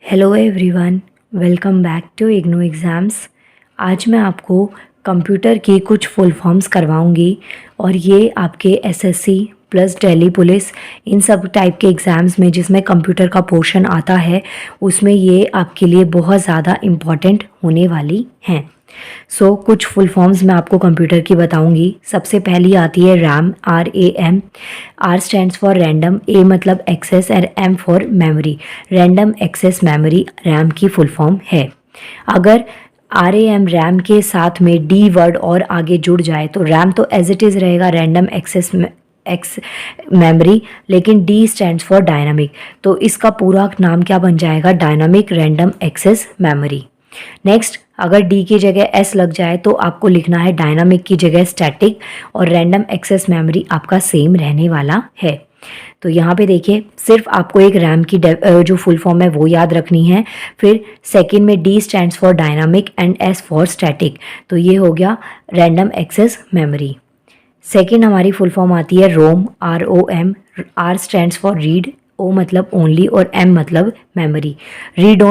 Hello everyone, welcome back to IGNOU exams. आज मैं आपको कंप्यूटर की कुछ फुल फॉर्म्स करवाऊंगी और ये आपके एसएससी प्लस दिल्ली पुलिस इन सब टाइप के एग्ज़ाम्स में जिसमें कंप्यूटर का पोर्शन आता है उसमें ये आपके लिए बहुत ज़्यादा इम्पॉर्टेंट होने वाली हैं। कुछ फुल फॉर्म्स मैं आपको कंप्यूटर की बताऊंगी। सबसे पहली आती है RAM, RAM। R stands for random, A मतलब एक्सेस और M for memory. Random access memory RAM की फुल फॉर्म है। अगर RAM रैम के साथ में डी वर्ड और आगे जुड़ जाए तो रैम तो एज इट इज़ रहेगा रैंडम एक्सेस मेमोरी, लेकिन डी स्टैंड्स फॉर डायनामिक, तो इसका पूरा नाम क्या बन जाएगा? Dynamic random access memory. Next, अगर डी की जगह एस लग जाए तो आपको लिखना है डायनामिक की जगह स्टैटिक, और रैंडम एक्सेस मेमोरी आपका सेम रहने वाला है। तो यहाँ पे देखिए, सिर्फ आपको एक रैम की जो फुल फॉर्म है वो याद रखनी है। फिर सेकंड में D stands for dynamic and S for static, तो ये हो गया रैंडम एक्सेस मेमोरी। सेकंड हमारी फुल फॉर्म आती है ROM, ROM। R stands for read, O मतलब ओनली और एम मतलब मेमोरी। रीड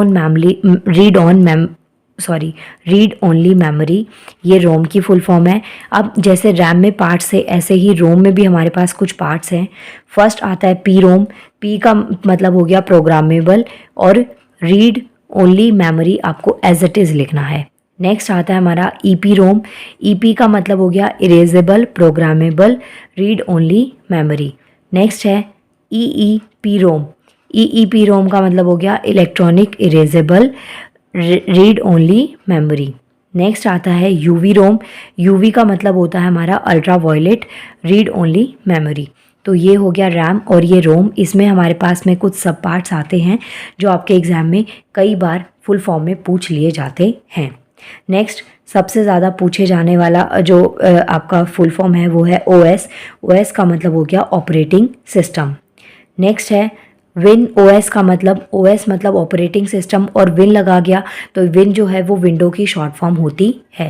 ओनली मेमोरी, ये रोम की फुल फॉर्म है। अब जैसे रैम में पार्ट्स है ऐसे ही रोम में भी हमारे पास कुछ पार्ट्स हैं। फर्स्ट आता है पी रोम, पी का मतलब हो गया प्रोग्रामेबल, और रीड ओनली मेमोरी आपको एज इट इज़ लिखना है। नेक्स्ट आता है हमारा ईपी रोम, ईपी का मतलब हो गया erasable, programmable, read only memory. Next है ईईपी रोम, ईईपी रोम का मतलब हो गया electronic erasable, read only memory. Next आता है यूवी रोम, यूवी का मतलब होता है हमारा ultra violet, read only memory. तो ये हो गया रैम और ये रोम। इसमें हमारे पास में कुछ सब पार्ट्स आते हैं जो आपके एग्जाम में कई बार फुल फॉर्म में पूछ लिए जाते हैं। नेक्स्ट, सबसे ज़्यादा पूछे जाने वाला जो आपका फुल फॉर्म है वो है ओएस। ओएस का मतलब हो गया ऑपरेटिंग सिस्टम। नेक्स्ट है विन, ओएस का मतलब, ओएस मतलब ऑपरेटिंग सिस्टम और विन लगा गया तो विन जो है वो विंडो की शॉर्ट फॉर्म होती है।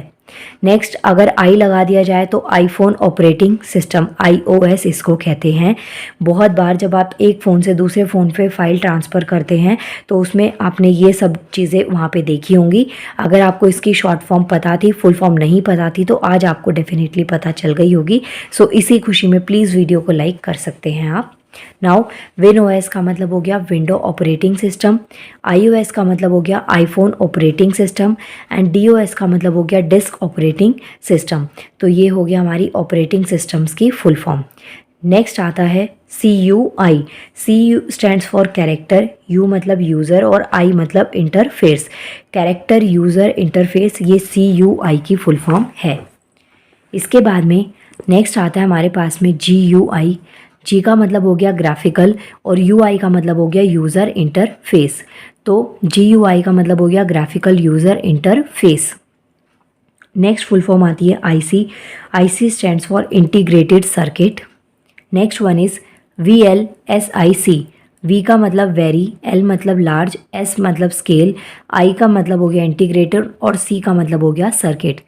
नेक्स्ट, अगर आई लगा दिया जाए तो आईफोन ऑपरेटिंग सिस्टम, iOS इसको कहते हैं। बहुत बार जब आप एक फ़ोन से दूसरे फ़ोन पे फाइल ट्रांसफ़र करते हैं तो उसमें आपने ये सब चीज़ें वहाँ पे देखी होंगी। अगर आपको इसकी शॉर्ट फॉर्म पता थी, फुल फॉर्म नहीं पता थी, तो आज आपको डेफिनेटली पता चल गई होगी। इसी खुशी में प्लीज़ वीडियो को लाइक कर सकते हैं आप। नाउ, विन ओएस का मतलब हो गया विंडो ऑपरेटिंग सिस्टम, iOS का मतलब हो गया iPhone operating system, and DOS का मतलब हो गया डिस्क ऑपरेटिंग सिस्टम। तो ये हो गया हमारी ऑपरेटिंग सिस्टम्स की फुल फॉर्म। नेक्स्ट आता है CUI, C stands for character, U मतलब यूज़र और I मतलब इंटरफेस। कैरेक्टर यूज़र इंटरफेस, ये CUI की फुल फॉर्म है। इसके बाद में नेक्स्ट आता है हमारे पास में GUI। जी का मतलब हो गया ग्राफिकल और UI का मतलब हो गया यूज़र इंटरफेस। तो GUI का मतलब हो गया graphical user interface. Next full form आती है IC। IC stands for integrated circuit. Next one is VLSIC। V का मतलब वेरी, L मतलब लार्ज, S मतलब स्केल, I का मतलब हो गया इंटीग्रेटेड और C का मतलब हो गया circuit.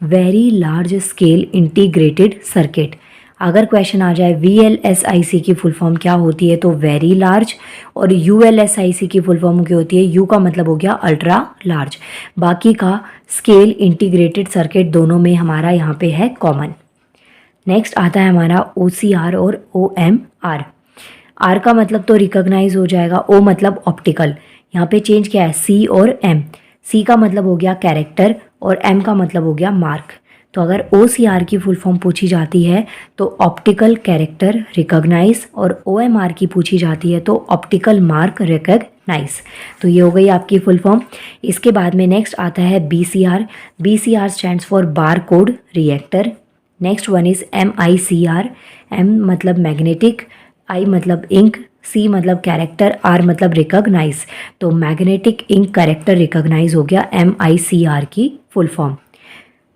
Very large scale integrated circuit. अगर क्वेश्चन आ जाए VLSIC की फुल फॉर्म क्या होती है तो वेरी लार्ज, और ULSIC की फुल फॉर्म क्या होती है? U का मतलब हो गया अल्ट्रा लार्ज। बाकी का स्केल, इंटीग्रेटेड सर्किट दोनों में हमारा यहाँ पे है कॉमन। नेक्स्ट आता है हमारा OCR और OMR। R का मतलब तो रिकॉग्नाइज हो जाएगा, O मतलब ऑप्टिकल। यहाँ पे चेंज क्या है? C और M। C का मतलब हो गया कैरेक्टर और M का मतलब हो गया मार्क। तो अगर OCR की फुल फॉर्म पूछी जाती है तो ऑप्टिकल कैरेक्टर रिकॉग्नाइज, और OMR की पूछी जाती है तो ऑप्टिकल मार्क रिकॉग्नाइज। तो ये हो गई आपकी फुल फॉर्म। इसके बाद में नेक्स्ट आता है BCR। BCR stands for bar code reactor. Next one is MICR। M मतलब मैग्नेटिक, I मतलब इंक, C मतलब कैरेक्टर, R मतलब रिकॉग्नाइज। तो मैग्नेटिक इंक कैरेक्टर रिकॉग्नाइज हो गया MICR की फुल फॉर्म।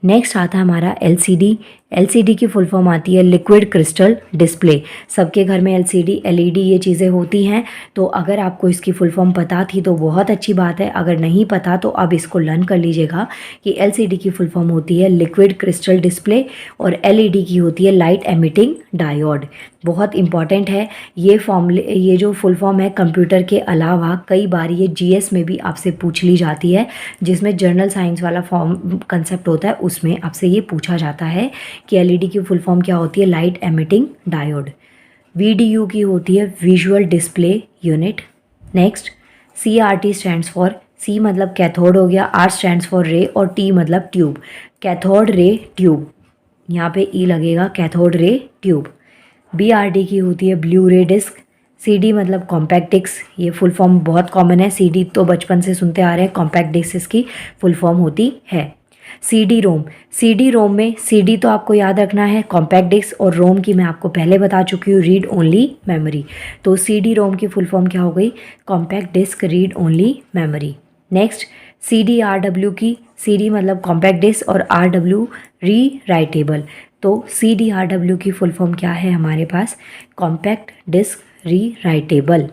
नेक्स्ट आता है हमारा LCD। LCD की फुल फॉर्म आती है लिक्विड क्रिस्टल डिस्प्ले। सबके घर में LCD LED ये चीज़ें होती हैं, तो अगर आपको इसकी फुल फॉर्म पता थी तो बहुत अच्छी बात है, अगर नहीं पता तो अब इसको लर्न कर लीजिएगा कि LCD की फुल फॉर्म होती है लिक्विड क्रिस्टल डिस्प्ले और LED की होती है लाइट एमिटिंग डायोड। बहुत इंपॉर्टेंट है ये जो फुल फॉर्म है। कंप्यूटर के अलावा कई बार ये GS में भी आपसे पूछ ली जाती है, जिसमें जर्नल साइंस वाला फॉर्म कंसेप्ट होता है, उसमें आपसे ये पूछा जाता है कि LED की फुल फॉर्म क्या होती है, लाइट एमिटिंग डायोड। VDU की होती है visual display unit. Next CRT stands for, C मतलब कैथोड हो गया, R स्टैंड्स फॉर रे और T मतलब ट्यूब। कैथोड रे ट्यूब, यहाँ पे E लगेगा, कैथोड रे ट्यूब। BRD की होती है ब्लू रे डिस्क। CD मतलब कॉम्पैक्ट डिस्क, ये फुल फॉर्म बहुत कॉमन है, CD तो बचपन से सुनते आ रहे हैं, कॉम्पैक्ट डिस्क इसकी फुल फॉर्म होती है। CD रोम में CD तो आपको याद रखना है कॉम्पैक्ट डिस्क, और रोम की मैं आपको पहले बता चुकी हूँ रीड ओनली मेमोरी। तो CD रोम की फुल फॉर्म क्या हो गई, compact disc read only memory. Next CDRW की, CD मतलब कॉम्पैक्ट डिस्क और RW री राइटेबल। तो CDRW की फुल फॉर्म क्या है हमारे पास, compact disc rewritable.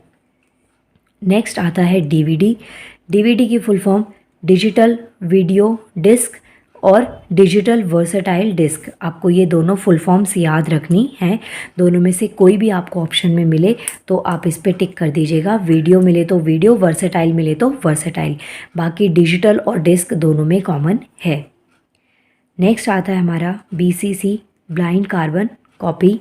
Next आता है DVD की full form digital video disc और डिजिटल वर्सेटाइल डिस्क। आपको ये दोनों फुल फॉर्म्स याद रखनी है, दोनों में से कोई भी आपको ऑप्शन में मिले तो आप इस पे टिक कर दीजिएगा। वीडियो मिले तो वीडियो, वर्सेटाइल मिले तो वर्सेटाइल, बाकी डिजिटल और डिस्क दोनों में कॉमन है। नेक्स्ट आता है हमारा BCC blind carbon copy.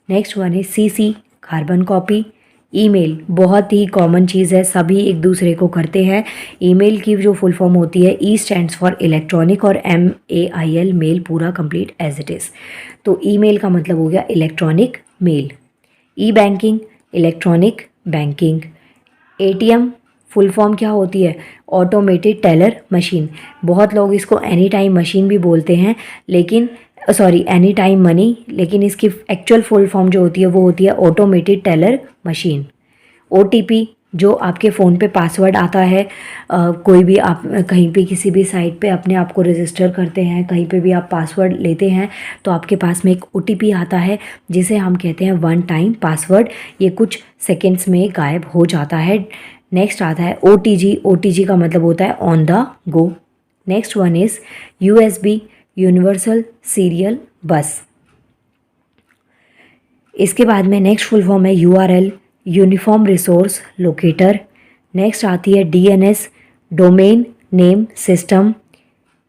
Next one है CC कार्बन कॉपी। ईमेल बहुत ही कॉमन चीज़ है, सभी एक दूसरे को करते हैं। ईमेल की जो फुल फॉर्म होती है E स्टैंड्स फॉर इलेक्ट्रॉनिक और MAIL मेल पूरा कंप्लीट एज इट इज़। तो ईमेल का मतलब हो गया electronic mail. E banking electronic banking. ATM full form क्या होती है, ऑटोमेटेड टेलर मशीन। बहुत लोग इसको एनी टाइम मशीन भी बोलते हैं, लेकिन एनी टाइम मनी, लेकिन इसकी एक्चुअल फुल फॉर्म जो होती है वो होती है ऑटोमेटेड टेलर मशीन। OTP जो आपके फ़ोन पे पासवर्ड आता है, कोई भी आप कहीं पे किसी भी साइट पे अपने आप को रजिस्टर करते हैं, कहीं पे भी आप पासवर्ड लेते हैं तो आपके पास में एक OTP आता है जिसे हम कहते हैं वन टाइम पासवर्ड। ये कुछ सेकेंड्स में गायब हो जाता है। नेक्स्ट आता है OTG का मतलब होता है on the go. Next one is USB universal serial bus. इसके बाद में नेक्स्ट फुल फॉर्म है URL uniform resource locator. Next आती है DNS domain name system.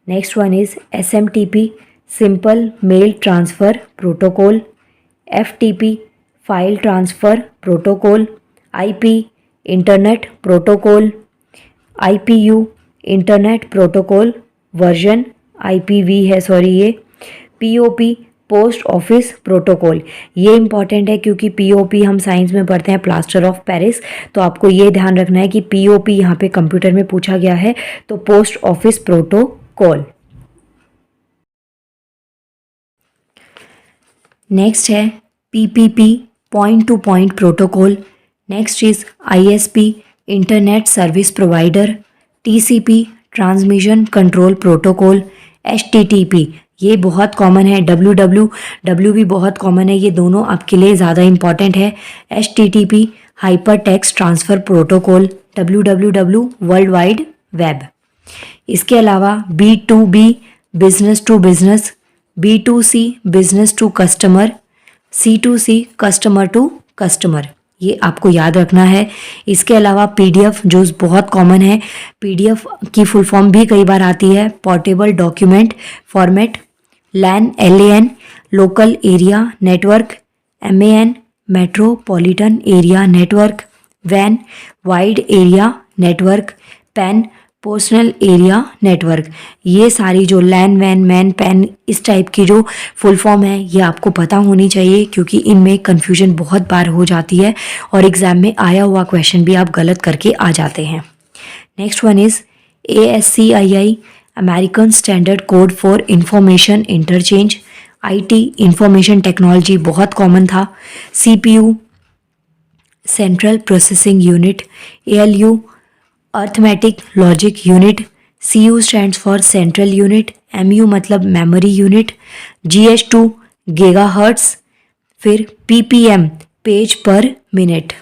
Next one is SMTP simple mail transfer protocol. FTP file transfer protocol. IP internet protocol. IPU internet protocol version IPV है, ये। POP post office protocol, ये important है क्योंकि POP हम science में पढ़ते हैं plaster of Paris, तो आपको ये ध्यान रखना है कि POP यहाँ पे कंप्यूटर में पूछा गया है तो पोस्ट ऑफिस प्रोटोकॉल। नेक्स्ट है PPP point two point protocol. Next is ISP internet service provider. TCP transmission control protocol. HTTP ये बहुत कॉमन है। WWW भी बहुत कॉमन है, ये दोनों आपके लिए ज़्यादा इंपॉर्टेंट है। HTTP hyper text transfer protocol. WWW world wide web. इसके अलावा B2B business to business, B2C business to customer, C2C customer to customer, ये आपको याद रखना है। इसके अलावा PDF जो बहुत कॉमन है, PDF की फुल फॉर्म भी कई बार आती है portable document format. LAN local area network. MAN metropolitan area network. WAN wide area network. PAN personal area network. ये सारी जो LAN WAN MAN PAN इस टाइप की जो फुल फॉर्म है ये आपको पता होनी चाहिए, क्योंकि इनमें कन्फ्यूजन बहुत बार हो जाती है और एग्ज़ाम में आया हुआ क्वेश्चन भी आप गलत करके आ जाते हैं। Next one is ASCII American standard code for information interchange. IT information technology बहुत कॉमन था। CPU central processing unit. ALU arithmetic logic unit. CU stands for central unit, MU मतलब मेमोरी यूनिट, GH2 गीगाहर्ट्ज़, फिर PPM page पर minute.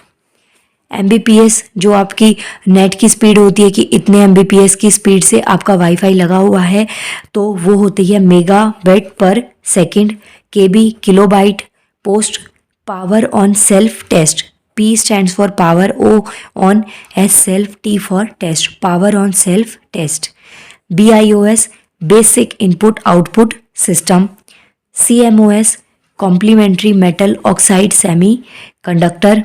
Mbps जो आपकी net की speed होती है कि इतने Mbps की स्पीड से आपका वाईफाई लगा हुआ है, तो वो होती है megabit per second. KB kilobyte. Post power on self test, P stands for power, O on, S self, T for test, power on self test. BIOS basic input output system. CMOS complementary metal oxide semiconductor.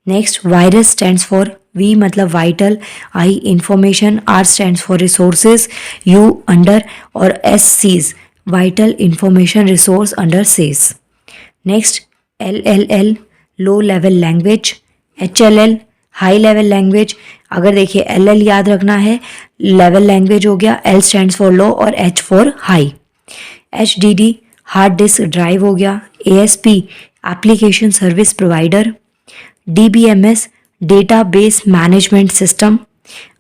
Next virus stands for, V मतलब vital, I information, R stands for resources, U under, और S seize vital information resource under seize. Next LLL low level language, HLL high level language. अगर देखिए LL याद रखना है, level language हो गया, L stands for low और H for high. HDD hard disk drive हो गया। ASP application service provider. DBMS database management system.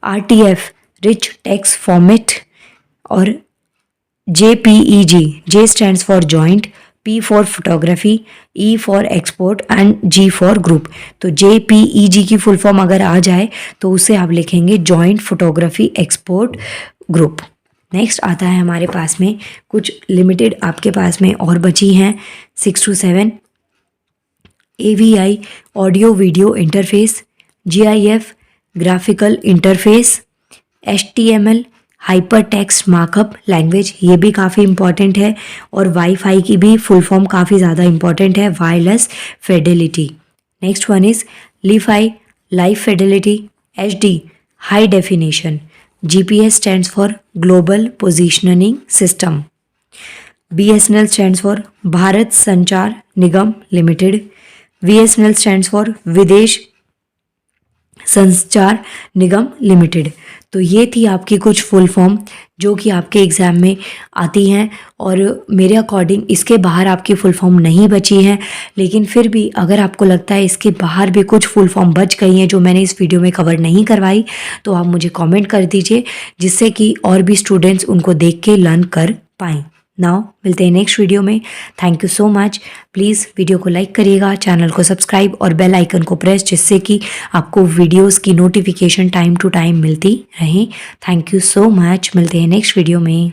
RTF rich text format, और JPEG, J stands for joint, P for photography, E for export and G for group. तो JPEG की full form अगर आ जाए तो उसे आप लिखेंगे joint photography export group. Next आता है हमारे पास में कुछ लिमिटेड आपके पास में और बची हैं 6 to 7। AVI audio video interface, GIF graphical interface, HTML hyper text markup language, ये भी काफ़ी इंपॉर्टेंट है, और वाईफाई की भी फुल फॉर्म काफ़ी ज़्यादा इंपॉर्टेंट है, wireless Fidelity. Next one is LiFi live Fidelity, HD high definition, GPS stands for global positioning system, BSNL stands for Bharat संचार निगम लिमिटेड, VSNL स्टैंड्स फॉर विदेश संचार निगम लिमिटेड। तो ये थी आपकी कुछ फुल फॉर्म जो कि आपके एग्ज़ाम में आती हैं, और मेरे अकॉर्डिंग इसके बाहर आपकी फुल फॉर्म नहीं बची हैं, लेकिन फिर भी अगर आपको लगता है इसके बाहर भी कुछ फुल फॉर्म बच गई हैं जो मैंने इस वीडियो में कवर नहीं करवाई, तो आप मुझे कमेंट कर दीजिए, जिससे कि और भी स्टूडेंट्स उनको देख के लर्न कर पाएँ। नाउ मिलते हैं नेक्स्ट वीडियो में। Thank you so much. Please video को लाइक करिएगा, चैनल को सब्सक्राइब और बेल आइकन को प्रेस, जिससे कि आपको वीडियोस की नोटिफिकेशन टाइम टू टाइम मिलती रहे। Thank you so much. मिलते हैं नेक्स्ट वीडियो में।